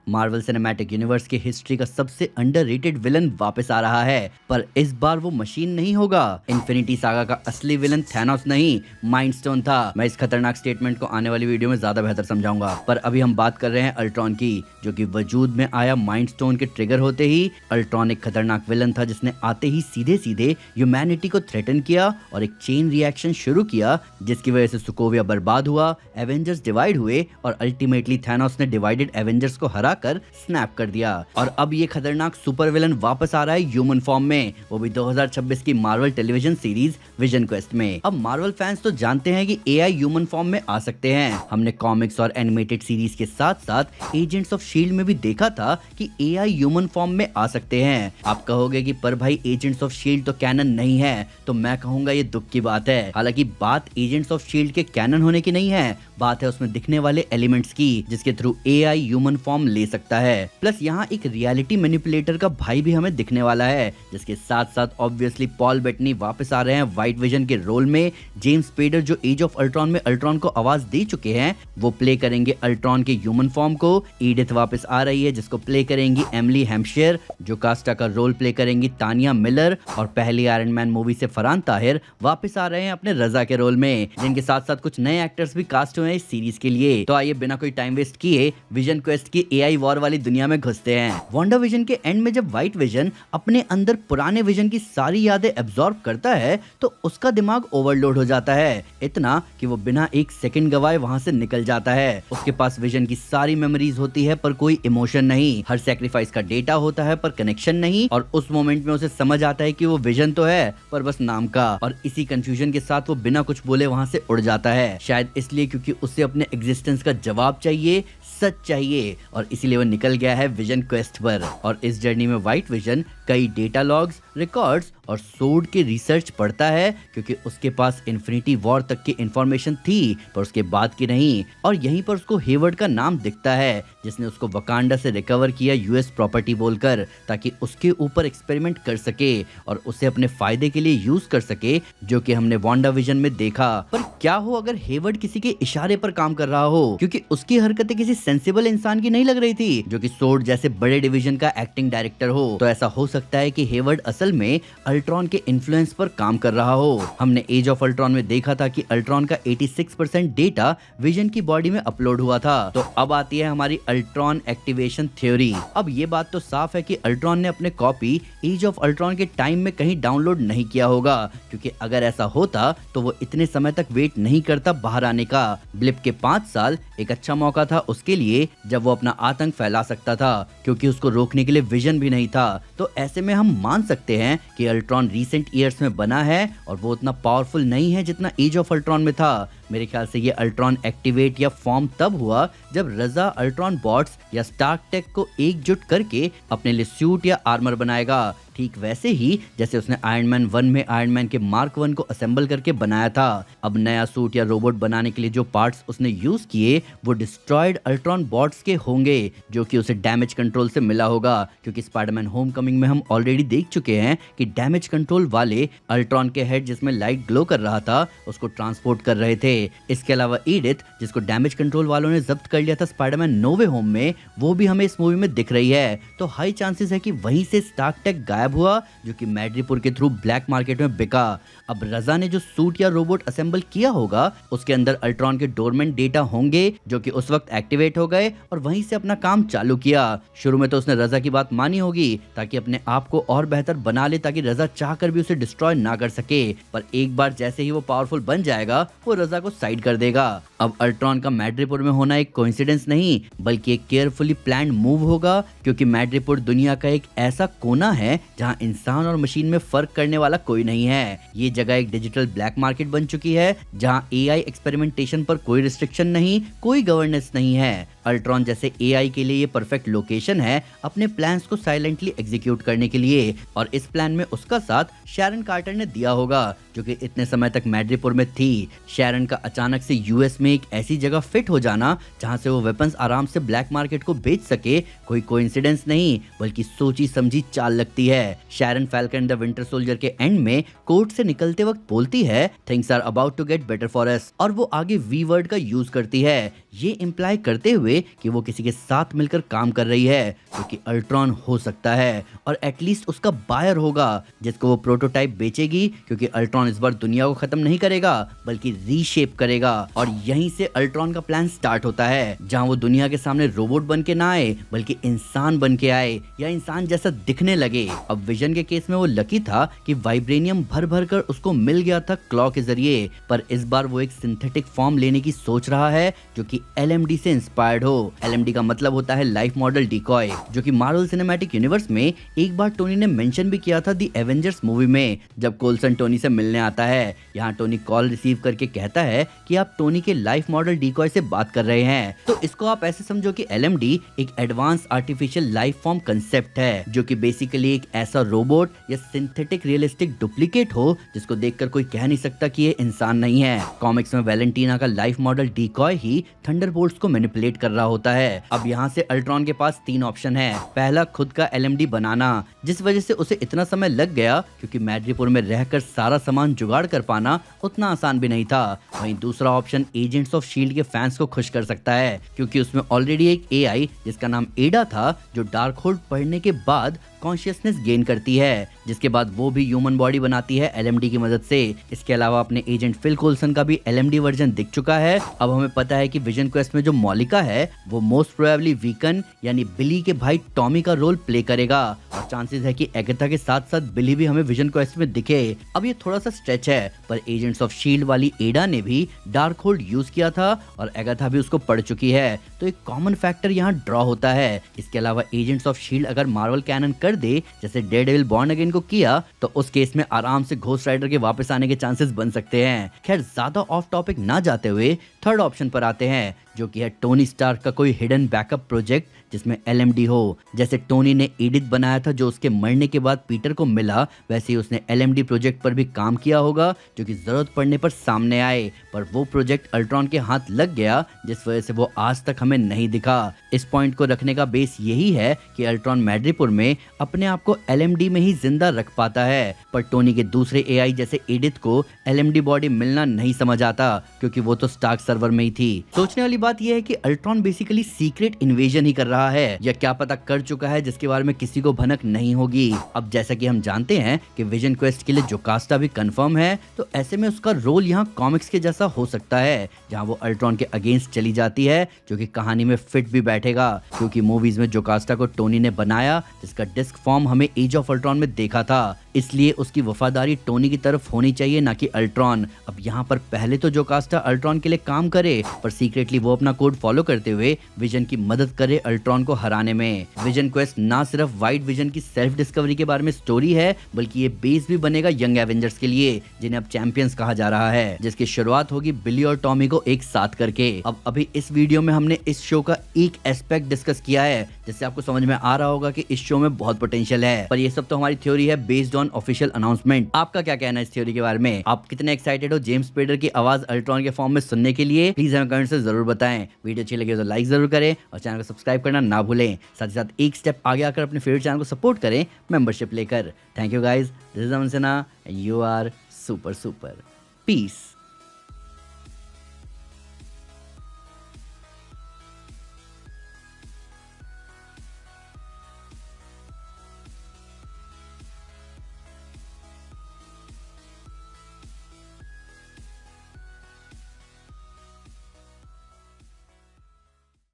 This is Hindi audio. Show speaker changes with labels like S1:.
S1: मार्वल सिनेमैटिक यूनिवर्स की हिस्ट्री का सबसे अंडररेटेड विलन वापस आ रहा है, पर इस बार वो मशीन नहीं होगा। इन्फिनिटी सागा का असली विलन थैनोस नहीं, माइंड स्टोन था। मैं इस खतरनाक स्टेटमेंट को आने वाली वीडियो में ज्यादा बेहतर समझाऊंगा, पर अभी हम बात कर रहे हैं अल्ट्रॉन की, जो कि वजूद में आया माइंड स्टोन के ट्रिगर होते ही। अल्ट्रॉन एक खतरनाक विलन था जिसने आते ही सीधे सीधे ह्यूमैनिटी को थ्रेटन किया और एक चेन रिएक्शन शुरू किया, जिसकी वजह से सोकोविया बर्बाद हुआ, एवेंजर्स डिवाइड हुए और अल्टीमेटली थैनोस ने डिवाइडेड एवेंजर्स को हराकर स्नैप कर दिया। और अब ये खतरनाक सुपर विलन वापस आ रहा है ह्यूमन फॉर्म में, वो भी 2026 की Marvel television series vision quest में। अब मार्वल फैंस तो जानते हैं कि एआई ह्यूमन फॉर्म में आ सकते हैं। हमने कॉमिक्स और एनिमेटेड सीरीज के साथ साथ एजेंट्स ऑफ शील्ड में भी देखा था कि एआई ह्यूमन फॉर्म में आ सकते हैं। आप कहोगे कि पर भाई एजेंट्स ऑफ शील्ड तो कैनन नहीं है, तो मैं कहूंगा ये दुख की बात है। हालांकि बात एजेंट्स ऑफ शील्ड के कैनन होने की नहीं है, बात है उसमें दिखने वाले एलिमेंट्स की, जिसके थ्रू एआई ह्यूमन फॉर्म ले सकता है। प्लस यहाँ एक रियलिटी मैनिपुलेटर का भाई भी हमें दिखने वाला है, जिसके साथ साथ ऑब्वियसली पॉल बेटनी वापस आ रहे हैं व्हाइट विजन के रोल में। जेम्स स्पेडर जो एज ऑफ अल्ट्रॉन में अल्ट्रॉन को आवाज दे चुके हैं, वो प्ले करेंगे अल्ट्रॉन के ह्यूमन फॉर्म को। एडिथ वापस आ रही है, जिसको प्ले करेंगी एमिली हैम्पशायर। जो कास्टा का रोल प्ले करेंगी तानिया मिलर। और पहली आयरन मैन मूवी से फरहान ताहिर वापस आ रहे हैं अपने रजा के रोल में, जिनके साथ साथ कुछ नए एक्टर्स भी कास्ट हुए हैं इस सीरीज के लिए। तो आइए बिना कोई टाइम वेस्ट किए विजन क्वेस्ट की एआई वॉर वाली दुनिया में घुसते हैं। वांडा विजन के एंड में जब व्हाइट विजन अपने अंदर पुराने विजन की सारी यादें एब्जॉर्ब करता है, तो उसका दिमाग ओवरलोड हो जाता है, इतना कि वो बिना एक सेकंड गवाए वहां से निकल जाता है। उसके पास विजन की सारी मेमोरीज होती है पर कोई इमोशन नहीं, हर सैक्रिफाइस का डेटा होता है पर कनेक्शन नहीं। और उस मोमेंट में उसे समझ आता है कि वो विजन तो है पर बस नाम का। और इसी कंफ्यूजन के साथ वो बिना कुछ बोले वहां से उड़ जाता है, शायद इसलिए क्योंकि उसे अपने एग्जिस्टेंस का जवाब चाहिए, सच चाहिए, और इसीलिए वो निकल गया है विजन क्वेस्ट पर। और इस जर्नी में व्हाइट विजन कई डेटा लॉग्स, रिकॉर्ड्स और सोर्ड के रिसर्च पढ़ता है, क्योंकि उसके पास इन्फिनिटी वॉर तक की इंफॉर्मेशन थी पर उसके बाद की नहीं। और यहीं पर उसको हेवर्ड का नाम दिखता है, जिसने उसको वकांडा से रिकवर किया यूएस प्रॉपर्टी बोलकर, ताकि उसके ऊपर एक्सपेरिमेंट कर सके और उसे अपने फायदे के लिए यूज कर सके, जो कि हमने वांडा विजन में देखा। पर क्या हो अगर हेवर्ड किसी के इशारे पर काम कर रहा हो, क्योंकि उसकी हरकतें किसी सेंसिबल इंसान की नहीं लग रही थी, जो कि सोर्ड जैसे बड़े डिवीजन का एक्टिंग डायरेक्टर हो। तो ऐसा हो सकता है कि हेवर्ड असल में अल्ट्रॉन के इन्फ्लुएंस पर काम कर रहा हो। हमने एज ऑफ अल्ट्रॉन में देखा था कि अल्ट्रॉन का 86% डेटा विजन की बॉडी में अपलोड हुआ था। तो अब आती है हमारी अल्ट्रॉन एक्टिवेशन थ्योरी। अब ये बात तो साफ है कि अल्ट्रॉन ने अपने कॉपी एज ऑफ अल्ट्रॉन के टाइम में कहीं डाउनलोड नहीं किया होगा, क्योंकि अगर ऐसा होता तो वो इतने समय तक वेट नहीं करता बाहर आने का। ब्लिप के 5 साल एक अच्छा मौका था उसके लिए, जब वो अपना आतंक फैला सकता था, क्योंकि उसको रोकने के लिए विजन भी नहीं था। तो ऐसे में हम मान सकते हैं कि अल्ट्रॉन रीसेंट ईयर्स में बना है और वो उतना पावरफुल नहीं है जितना एज ऑफ अल्ट्रॉन में था। मेरे ख्याल से ये अल्ट्रॉन एक्टिवेट या फॉर्म तब हुआ जब रजा अल्ट्रॉन बॉट्स या स्टार्क टेक को एकजुट करके अपने लिए सूट या आर्मर बनाएगा, ठीक वैसे ही जैसे उसने आयरन मैन 1 में आयरन मैन के मार्क 1 को असेंबल करके बनाया था। अब नया सूट या रोबोट बनाने के लिए जो पार्ट्स उसने यूज किए वो डिस्ट्रॉयड अल्ट्रॉन बॉट्स के होंगे, जो कि उसे डैमेज कंट्रोल से मिला होगा, क्योंकि स्पाइडरमैन होमकमिंग में हम ऑलरेडी देख चुके हैं कि डैमेज कंट्रोल वाले अल्ट्रॉन के हेड जिसमें लाइट ग्लो कर रहा था उसको ट्रांसपोर्ट कर रहे थे। इसके अलावा एडिथ, जिसको डैमेज कंट्रोल वालों ने जब्त कर लिया था स्पाइडरमैन नो वे होम में, वो भी हमें इस मूवी में दिख रही है। तो हाई चांसेस है कि वहीं से स्टार्क टेक गायब हुआ, जो कि मैड्रिपुर के थ्रू ब्लैक मार्केट में बिका। अब रजा ने जो सूट या रोबोट असेंबल किया होगा उसके अंदर अल्ट्रॉन के डोरमेंट डेटा होंगे, जो कि उस वक्त एक्टिवेट हो गए और वहीं से अपना काम चालू किया। शुरू में तो उसने रजा की बात मानी होगी ताकि अपने आप को और बेहतर बना ले, ताकि रजा चाहकर भी उसे डिस्ट्रॉय ना कर सके। पर एक बार जैसे ही वो पावरफुल बन जाएगा वो रजा को साइड कर देगा। अब अल्ट्रॉन का मैड्रिपुर में होना एक कोइंसिडेंस नहीं बल्कि एक केयरफुली प्लान्ड मूव होगा, क्योंकि मैड्रिपुर दुनिया का एक ऐसा कोना है जहां इंसान और मशीन में फर्क करने वाला कोई नहीं है। ये जगह एक डिजिटल ब्लैक मार्केट बन चुकी है, जहां एआई एक्सपेरिमेंटेशन पर कोई रिस्ट्रिक्शन नहीं, कोई गवर्नेंस नहीं है। अल्ट्रॉन जैसे एआई के लिए ये परफेक्ट लोकेशन है अपने प्लान्स को साइलेंटली एग्जीक्यूट करने के लिए। और इस प्लान में उसका साथ शैरन कार्टर ने दिया होगा, जो कि इतने समय तक मैड्रिपुर में थी। शैरन का अचानक से यूएस में एक ऐसी जगह फिट हो जाना जहां से वो वेपन्स आराम से ब्लैक मार्केट को बेच सके, कोई कोइंसिडेंस नहीं बल्कि सोची समझी चाल लगती है। Sharon Falcon the Winter Soldier के एंड में कोर्ट से निकलते वक्त बोलती है things are about to get better for us, और वो आगे वी वर्ड का यूज करती है, ये इंप्लाई करते हुए हुए कि वो किसी के साथ मिलकर काम कर रही है जो कि अल्ट्रॉन हो सकता है और एटलीस्ट उसका बायर होगा जिसको वो प्रोटोटाइप बेचेगी, क्योंकि अल्ट्रॉन इस बार दुनिया को खत्म नहीं करेगा बल्कि रीशेप करेगा। और यहीं से अल्ट्रॉन का प्लान स्टार्ट होता है, जहां वो दुनिया के सामने रोबोट बन के ना आए बल्कि इंसान बन के आए या इंसान जैसा दिखने लगे। अब विजन के केस में वो लकी था कि वाइब्रेनियम भर भर कर उसको मिल गया था क्लॉ के जरिए, पर इस बार वो एक सिंथेटिक फॉर्म लेने की सोच रहा है जो कि LMD से इंस्पायर्ड हो। LMD का मतलब होता है लाइफ मॉडल डिकॉय, जो कि मार्वल सिनेमैटिक यूनिवर्स में एक बार टोनी ने मेंशन भी किया था दी एवेंजर्स मूवी में, जब कोल्सन टोनी से मिलने आता है। यहाँ टोनी कॉल रिसीव करके कहता है कि आप टोनी के लाइफ मॉडल डिकॉय से बात कर रहे हैं। तो इसको आप ऐसे समझो कि LMD एक advance artificial life form concept है, जो कि बेसिकली एक ऐसा रोबोट या सिंथेटिक रियलिस्टिक डुप्लीकेट हो जिसको देखकर कोई कह नहीं सकता कि ये इंसान नहीं है। कॉमिक्स में वैलेंटीना का लाइफ मॉडल डिकॉय ही थंडरबोल्ट्स को मैनिपुलेट कर रहा होता है। अब यहाँ से अल्ट्रॉन के पास 3 ऑप्शन है। पहला, खुद का LMD बनाना, जिस वजह से उसे इतना समय लग गया क्योंकि मैड्रिपुर में रहकर सारा सामान जुगाड़ कर पाना उतना आसान भी नहीं था। वहीं दूसरा ऑप्शन एजेंट्स ऑफ शील्ड के फैंस को खुश कर सकता है, क्योंकि उसमें ऑलरेडी एक AI जिसका नाम एडा था जो डार्क होल्ड पढ़ने के बाद कॉन्शियसनेस गेन करती है, जिसके बाद वो भी ह्यूमन बॉडी बनाती है LMD की मदद से। इसके अलावा अपने एजेंट फिल कोल्सन का भी LMD वर्जन दिख चुका है। अब हमें पता है कि विजन क्वेस्ट में जो मॉलिका है वो मोस्ट प्रोबेबली वीकन यानी बिली के भाई टॉमी का रोल प्ले करेगा, और चांसेस है कि एगाथा के साथ साथ बिली भी हमें विजन क्वेस्ट में दिखे। अब ये थोड़ा सा स्ट्रेच है, पर एजेंट्स ऑफ शील्ड वाली एडा ने भी डार्क होल्ड यूज किया था और एगाथा भी उसको पढ़ चुकी है, तो एक कॉमन फैक्टर यहाँ ड्रॉ होता है। इसके अलावा एजेंट्स ऑफ शील्ड अगर मार्वल कैनन कर दे जैसे डेयरडेविल बॉर्न अगेन को किया, तो उस केस में आराम से घोस्ट राइडर के वापस आने के चांसेस बन सकते हैं। खैर, ज्यादा ऑफ टॉपिक ना जाते हुए थर्ड ऑप्शन पर आते हैं, जो कि है टोनी स्टार्क का कोई हिडन बैकअप प्रोजेक्ट जिसमें LMD हो। जैसे टोनी ने एडिथ बनाया था जो उसके मरने के बाद पीटर को मिला, वैसे ही उसने LMD प्रोजेक्ट पर भी काम किया होगा जो कि जरूरत पड़ने पर सामने आए, पर वो प्रोजेक्ट अल्ट्रॉन के हाथ लग गया जिस वजह से वो आज तक हमें नहीं दिखा। इस पॉइंट को रखने का बेस यही है कि अल्ट्रॉन मैड्रिपुर में अपने आप को LMD में ही जिंदा रख पाता है, पर टोनी के दूसरे AI जैसे एडिथ को LMD बॉडी मिलना नहीं समझ आता, क्योंकि वो तो स्टार्क सर्वर में ही थी। सोचने वाली बात यह है कि अल्ट्रॉन बेसिकली सीक्रेट इन्वेजन ही कर रहा है, या क्या पता कर चुका है जिसके बारे में किसी को भनक नहीं होगी। अब जैसा कि हम जानते हैं कि विजन क्वेस्ट के लिए जोकास्टा भी कंफर्म है, तो ऐसे में उसका रोल यहाँ कॉमिक्स के जैसा हो सकता है, जहाँ वो अल्ट्रॉन के अगेंस्ट चली जाती है, जो कि कहानी में फिट भी बैठेगा, क्योंकि मूवीज में जोकास्टा को टोनी ने बनाया जिसका डिस्क फॉर्म हमें एज ऑफ अल्ट्रॉन में देखा था, इसलिए उसकी वफादारी टोनी की तरफ होनी चाहिए ना कि अल्ट्रॉन। अब यहाँ पर पहले तो जोकास्टा अल्ट्रॉन के लिए काम करे, पर सीक्रेटली वो अपना कोड फॉलो करते हुए विजन की मदद करे अल्ट्रॉन को हराने में। विजन क्वेस्ट ना सिर्फ वाइट विजन की सेल्फ डिस्कवरी के बारे में स्टोरी है, बल्कि ये बेस भी बनेगा यंग एवेंजर्स के लिए, जिन्हें अब चैंपियंस कहा जा रहा है, जिसकी शुरुआत होगी बिली और टॉमी को एक साथ करके। अब अभी इस वीडियो में हमने इस शो का एक एस्पेक्ट डिस्कस किया है, जिससे आपको समझ में आ रहा होगा कि इस शो में बहुत पोटेंशियल है, पर ये सब तो हमारी थ्योरी है बेस्ड ऑन ऑफिशियल अनाउंसमेंट। आपका क्या कहना है इस थ्योरी के बारे में? आप कितने एक्साइटेड हो जेम्स स्पेडर की आवाज अल्ट्रॉन के फॉर्म में सुनने के लिए? प्लीज हमें कमेंट से जरूर बताएं। वीडियो अच्छी लगे तो लाइक जरूर करें और चैनल को सब्सक्राइब करना ना भूलें। साथ ही साथ एक स्टेप आगे आकर अपने फेवरेट चैनल को सपोर्ट करें मेंबरशिप लेकर। Thank you guys, this is Aman Sinha, you are super super. Piece.